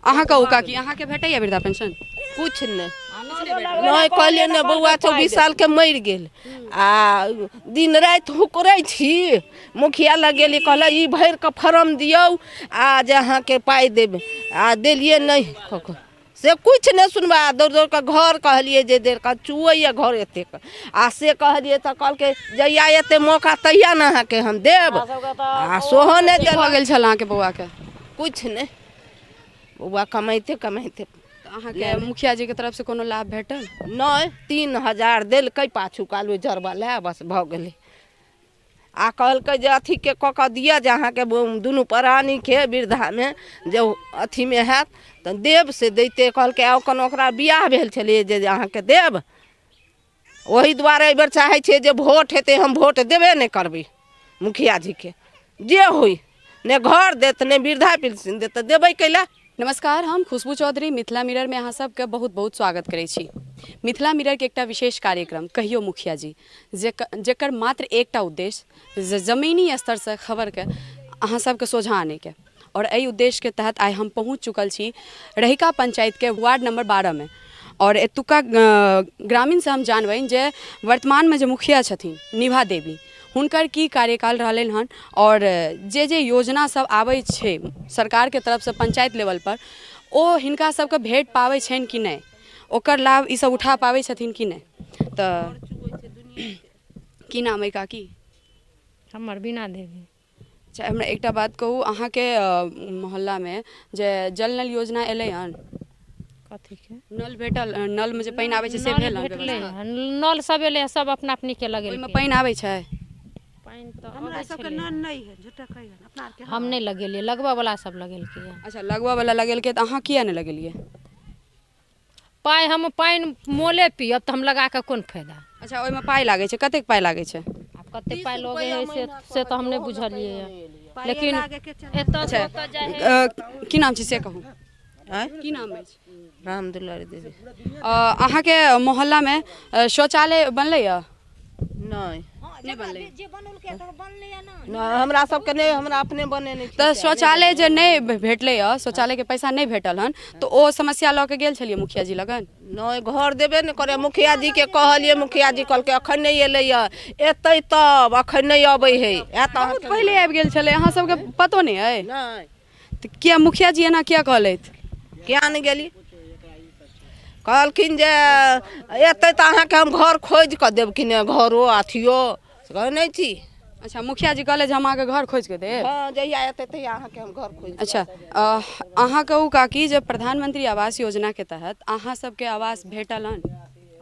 अहाँ कहू काकी अहाँ के भेटैया वृद्धा पेंशन? कुछ नहीं नहीं कहलिए ने बउआ 24 साल के मर गेल आ दिन रात हुकरै छी मुखिया लग गेली कहल ई भर के फॉर्म दियौ आ जे अहाँ के पाई देब आ देलिए नहीं से कुछ नहीं सुनबा दौड़ दौड़ के घर कहलिए जे देर का चुअैया घर एते आ से कहलिए तो कल के जइया एते मौका तैया ना अहाँ के हम देब आ सोहो नहीं की भऽ गेल छल अहाँ के बौआ के? कुछ नहीं बउआ कमाइते कमाइते अहाँ के मुखिया जी के तरफ से कोनो लाभ भेटल? नहीं 3000 देलकै पाछू कालू जरबा ले बस भ गेलै आ कहलकै जे अथी के कऽ कऽ दिया जे अहाँ के दुनू प्राणी के वृद्धा में जे अथी में हैत तऽ देब से दैते कहलकै ओकन ओकरा बियाह भेल छलै जे अहाँ के देब ओही दुआरे एहि बेर चाहै छियै जे वोट हेतै हम वोट देबे नहीं करबै मुखिया जी के जे होई ने घर देत ने वृद्धा पेंशन देत तऽ देबै कैला। नमस्कार, हम खुशबू चौधरी मिथिला मिरर में अहाँ सबके बहुत बहुत स्वागत करै छी। मिथिला मिरर के एकटा विशेष कार्यक्रम कहियो मुखिया जी जेकर मात्र एकटा उद्देश्य जमीनी स्तर से खबर के अहाँ सबके सोझा आने के और एहि उद्देश्य के तहत आइ हम पहुँच चुकल छी रहिका पंचायत के वार्ड नंबर 12 में और एतुका ग्रामीण से हम जानबै जे वर्तमान में जे मुखिया छथिन निभा देवी हुनकर की कार्यकाल रहलन हन और जे योजना सब आबै छै सरकार के तरफ से पंचायत लेवल पर ओ हिनका सबके भेट पाबै छनि कि नहीं, ओकर लाभ ई सब उठा पाबै छथिन कि नहीं। तऽ की नाम है काकी? हमर बिना देवी। अच्छा हमरा एकटा बात कहू, अहाँ के मोहल्ला में जे जल नल योजना एलै हन कथी के नल भेटल? नल में जे पानी आबै छै से भेल हन? भेटलै नल सब एलै सब अपना अपनी के लगेल। ओइमे पानी आबै छै? पानी तो हमरा सब के नल नहीं है झूठा कहियो अपना के हम नहीं लगेलिए, लगवा वाला सब लगेलकै। अच्छा लगवा वाला लगेलकै तऽ अहाँ किया नहीं लगेलिए? पाई हम पानी मोले पियब तऽ हम लगा के कोन फायदा। अच्छा ओइमे पाई लागै छै? कतेक पाई लागै छै? आब कते पाई लगे है से तो हम नहीं बुझलिए, लेकिन एतऽ से ओतऽ जाय है। की नाम छै से कहू? की नाम अछि? रामदुलारी देवी। अहाँ के मोहल्ला में शौचालय बनलै या? नहीं बनलै। हमरा सबके नहीं, हमरा अपने बने नहीं। तो शौचालय जे नहीं भेटलै या, शौचालय के पैसा नहीं भेटल हन तो ओ समस्या लऽ के गेल छलिए मुखिया जी लगन? नहीं घर देबे नहीं करे मुखिया जी के कहलिए, मुखिया जी कहलकै अखन नहीं एलै या, एतै तब अखन नहीं अबै है। बहुत पहले आबि गेल छलै, अहाँ सबके पतो नहीं है? नहीं तो किया मुखिया जी एना किया कहलैथ? क्या नहीं गेली कहलखिन जे एतै तऽ अहाँ के हम घर खोज के देब कि नहीं, घरो अथियो कह नहीं छी। अच्छा मुखिया जी कहले जे हम अहाँके घर खोज के देब? हाँ जहिया एतै तहिया अहाँ के हम घर खोज। अच्छा अहाँ कहू काकी जे प्रधानमंत्री आवास योजना के तहत अहाँ सबके आवास भेटल हन?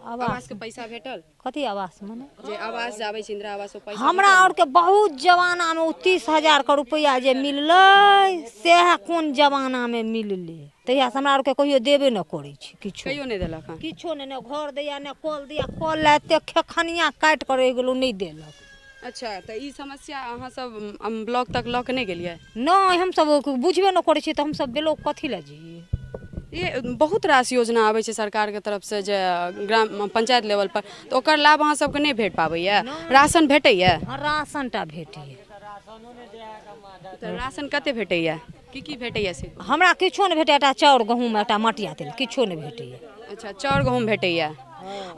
आवास के पैसा भेटल? कथी आवास माने? जे आवास जाबै छै इंदिरा आवास, ओ पैसा हमरा और के बहुत जमाना में 30,000 के रुपया जे मिललै से कोन जमाना में मिललै, तहिया से हमरा और के कहियो देबे न करै छी किछो। कहियो नहीं देलक हन? किछो ने घर दैया ने कल दैया, कल लाते खेखनिया काट कर रह गेलो नहीं देलक। अच्छा तो ई समस्या अहाँ सब ब्लॉक तक लऽ के नहीं गेलिए? नहीं हम सब बुझबे न करै छी तऽ हम सब ब्लॉक कथी ला जी। ये बहुत रास योजना आबै छै सरकार के तरफ से जे ग्राम पंचायत लेवल पर, तो ओकर लाभ अहाँ सबके नहीं भेट पाबैया? राशन भेटैया? राशन टा भेटैया। तो राशन कते भेटैया, की भेटैया से? हमरा किछो नहीं भेटैया, एकटा चाउर गहूम एकटा मटिया तेल किछो नहीं भेटैया। अच्छा चाउर गहूम भेटैया।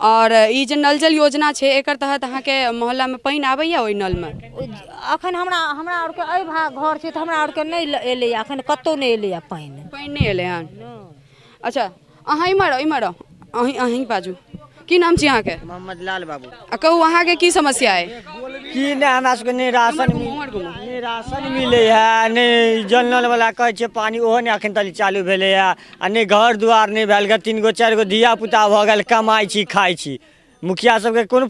और ई जे नल जल योजना छै एकर तहत अहाँ के मोहल्ला में पानी आबैया? ओइ नल में अखन हमरा और के एहि भाग घर छै तऽ हमरा और के नहीं एलै, अखन कतौ नहीं एलै पानी नहीं एलै हन। अच्छा अहाँ इमर अहीं बाजू, की नाम छी अहाँ के? मोहम्मद लाल बाबू। कहू अहाँ के की समस्या है? की नहीं हमरा सबके नहीं राशन मिले है, नहीं जल नल वाला कहै छै पानी ओहो नहीं अखन तक चालू भेले है, आ नहीं घर दुआर नहीं भेल ग, 3 गो 4 गो धिया पुता भ गेल, कमाई छी खाई छी। मुखिया सबके कोन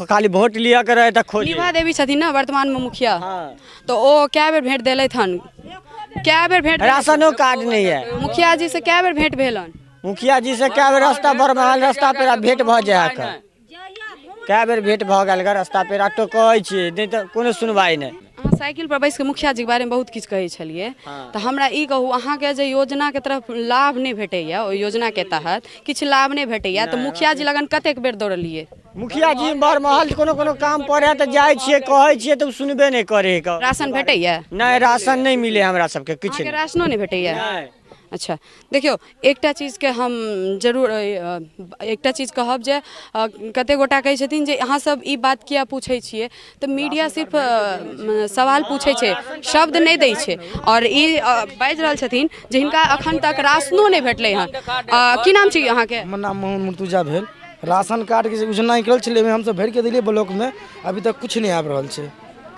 खाली वोट लिया के रहे त खोज। निभा देवी छथिन ना वर्तमान में मुखिया? हाँ। तो ओ क्या बेर भेंट देलैथ हन? क्या बेर भेंट? राशनो कार्ड नहीं है। मुखिया जी से क्या बेर भेंट भेल हन? मुखिया जी से क्या बेर रास्ता बरमहल रास्ता पे भेंट भ जाए है, क्या बेर भेंट भ गेल ग रास्ता पे तो कहै छी नहीं तो कोनो सुनवाई नहीं। अहाँ साइकिल पर बैस के मुखिया जी के बारे में बहुत किछु कहै छलिए, तो हमरा ई कहू अहाँ के जे योजना के तरफ लाभ नहीं भेटैया, ओ योजना के तहत किछु लाभ नहीं भेटैया तो मुखिया जी लगन कतेक बेर दौड़लिए? मुखिया जी बरमहल कोनो काम पड़े तो जाए छिए कहै छिए तो सुनबे नहीं करे। राशन भेटैया? नहीं राशन नहीं मिले हमरा सबके किछु। राशनो नहीं भेटैया? अच्छा देखियो एकटा चीज के हम जरूर एकटा चीज कहब जे कते गोटा कहै छथिन जे अहाँ सब ई बात किया पूछै छियै तऽ मीडिया सिर्फ सवाल पूछै छै शब्द नहि दै छै और ई बाजि रहल छथिन जे हिनका अखन तक राशनो नहि भेटलै हन की नाम छी अहाँके? हमर नाम मोहन मुर्तुजा भेल। राशन कार्ड के योजना निकल छलै हमसब भरि के दिलियै ब्लॉक में, अभी तक कुछ नहीं आबि रहल छै।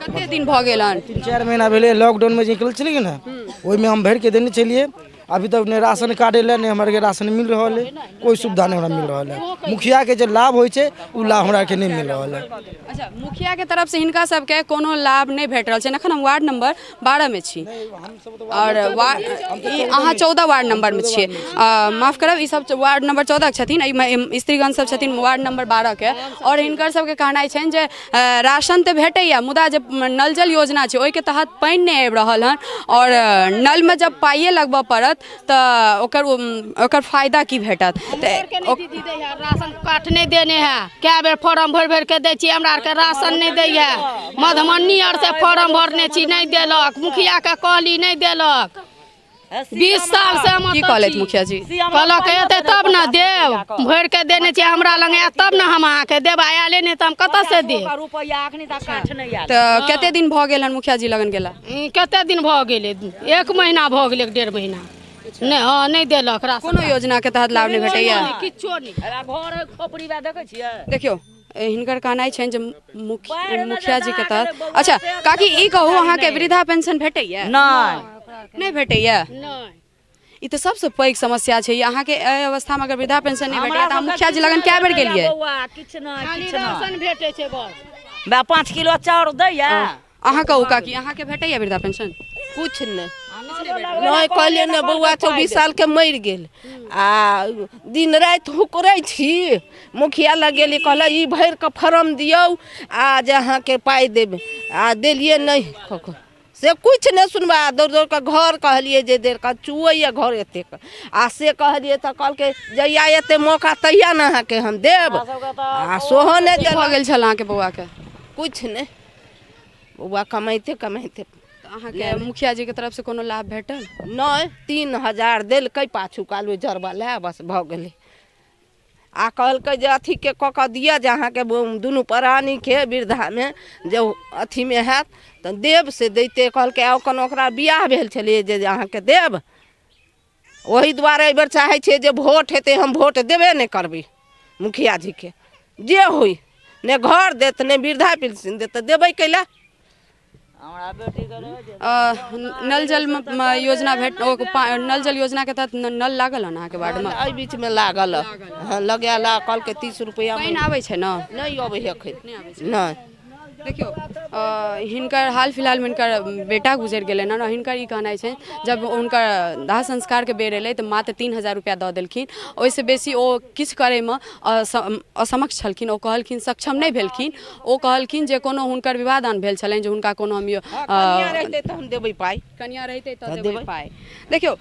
कते दिन भऽ गेल हन? 3-4 महीना भेलै लॉकडाउन में निकल छलै ना, ओहिमे हम भरि के देने छलियै। अभी तक ने राशन कार्ड एलै ने हमरा के राशन मिल रहल है, कोई सुविधा नहीं हमरा मिल रहल है। मुखिया के जो लाभ होइ छै उ लाभ हमरा के नहीं मिल रहल है। अच्छा मुखिया के तरफ से हिनका सबके कोनो लाभ नहीं भेट रहल छै। एखन हम वार्ड नंबर 12 में छी और अहाँ 14 वार्ड नंबर में छियै। माफ करब ई सब वार्ड नंबर 14 के छथिन, एहिमे स्त्रीगण सब छथिन वार्ड नंबर 12 के और हिनकर सबके कहनाइ छनि जे राशन तऽ भेटैया मुदा जे नल जल योजना छै ओहिके तहत पानि नहि आबि रहल हन और नल में जब पाइए लगबऽ पड़त तऽ ओकर फायदा की भेटत? राशन कार्ड नहीं देने हैं, क्या बेर फॉर्म भर भर के दै छी, हमरा आर के राशन नहीं दै है। मधुबनी आर से फॉर्म भरने छी नहीं देलक, मुखिया के कहली नहीं देलक। 20 साल से हम की कहलथि मुखिया जी? कहलक एते तब ना देव, भर के देने छी हमरा लग तब ना हम अहाँके देब, आयाले नहीं तो हम कतऽ से देब? तऽ कते दिन भऽ गेल हन मुखिया जी लगन गेला? कते दिन भऽ गेलै? 1 महीना भऽ गेलै, 1.5 महीना नहीं। हाँ नहीं देलक राशन। कोनो योजना के तहत लाभ नहीं भेटैया? किछो नहीं। घर खोपड़ी बा देखै छियै? देखियो हिनकर कहनाइ छनि जे मुखिया जी के तहत। अच्छा काकी ई कहू अहाँके वृद्धा पेंशन भेटैया? नहीं भेटैया? नहीं। ई तऽ सबसे पैघ समस्या छै। अहाँके एहि अवस्था में अगर वृद्धा पेंशन नहीं भेटैया तऽ मुखिया जी लगन कए बेर गेलियै? खाली राशन भेटै छै बस। 5 किलो चाउर दैया। अहाँ कहू काकी अहाँके भेटैया वृद्धा पेंशन? कुछ नहीं नहीं कहलिए ने बउआ 24 साल के मर गेल आ दिन रात हुकरै छी। मुखिया लग गेली कहल ई भर के फॉर्म दियौ आ जे अहाँ के पाई देब आ देलिए नहीं से कुछ नहीं सुनबा। दौड़ दौड़ के घर कहलिए जे देर का चुअैया घर एते आ से कहलिए त कल के जइया एते मौका तहिया न अहाँ के हम देब आ सोहो ने भऽ गेल छल अहाँके बौआ के? कुछ नहीं बउआ कमाइते कमाइते। अहाँके मुखिया जी के तरफ से कोनो लाभ भेटल? नहीं 3000 देलकै पाछू कालू जरबा ले बस भ गेलै आ कहलकै जे अथी के क के दिया जे अहाँ के दुनू प्राणी के वृद्धा में जे अथी में हैत त देब से दैते कहलकै ओकन ओकरा बियाह भेल छलै जे अहाँ के देब। ओही दुआरे एहि बेर चाहै छियै जे वोट हेतै हम वोट देबे नहीं करबै मुखिया जी के, जे होई ने घर देत ने वृद्धा पेंशन देत देबै कैला? नल जल योजना नल जल योजना के तहत नल लागल हन अहाँके वार्ड में? एहि बीच में लागल हाँ लगाला कल के 30 रुपया पानि आबै छै न? नहीं अबै है एखन नहीं। देखियो हिनकर हाल फिलहाल में हिनकर बेटा गुजर गेलै हन। हिनकर ई कहनाइ छै जब हुनकर दाह संस्कार के बेर एलै तऽ मात्र 3000 रुपया दऽ देलखिन। ओहिसँ बेसी ओ किछु करैमे असमक्ष छलखिन। ओ कहलखिन सक्षम नहीं भेलखिन। ओ कहलखिन जे कोनो हुनकर विवाह दान भेल छलनि जे हुनका कोनो हम कन्या रहतै तऽ हम देबै पाई। कन्या रहतै तऽ देबै पाई। देखियो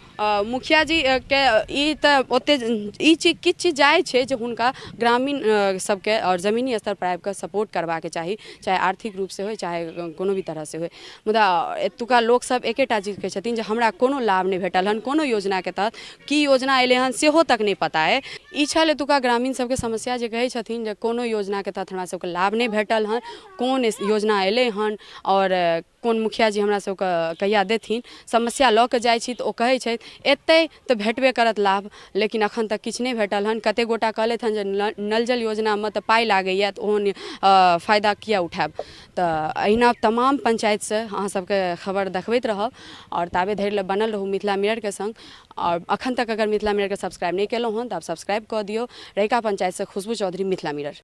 मुखिया जी के ई तऽ ओते ई चीज किछु चीज जाइ छै जे हुनका ग्रामीण सबके और जमीनी स्तर पर आबि कऽ सपोर्ट करबाके चाही, चाहे आर्थिक रूप से हो चाहे कोनो भी तरह से हो। मुदा एतुका लोक सब एकेटा चीज कहै छथिन जे हमरा कोनो लाभ नहीं भेटल हन, कोनो योजना के तहत की योजना एलै हन सेहो तक नहीं पता है। ई छल एतुका ग्रामीण सबके समस्या जे कहै छथिन जे कोनो योजना के तहत हमरा सबके लाभ नहीं भेटल हन, कोन योजना एलै हन और कोन मुखिया जी हमरा सबके कहिया देथिन। समस्या लऽ के जाइ छी तऽ ओ कहै छथि एतै तऽ भेटबे करत लाभ, लेकिन अखन तक किछु नहीं भेटल हन। कते गोटा कहलथि हन जे नल जल योजना में तऽ पाई लागैया तऽ ओहन फायदा किया उठायब। तऽ अहिना तमाम पंचायत से अहाँ सबके खबर देखबैत रहब और ताबे धरि ले बनल रहू मिथिला मिरर के संग। और अखन तक अगर मिथिला मिरर के सब्सक्राइब नहीं केलहुँ हन तऽ आप सब्सक्राइब कऽ दियौ। रहिका पंचायत से खुशबू चौधरी, मिथिला मिरर।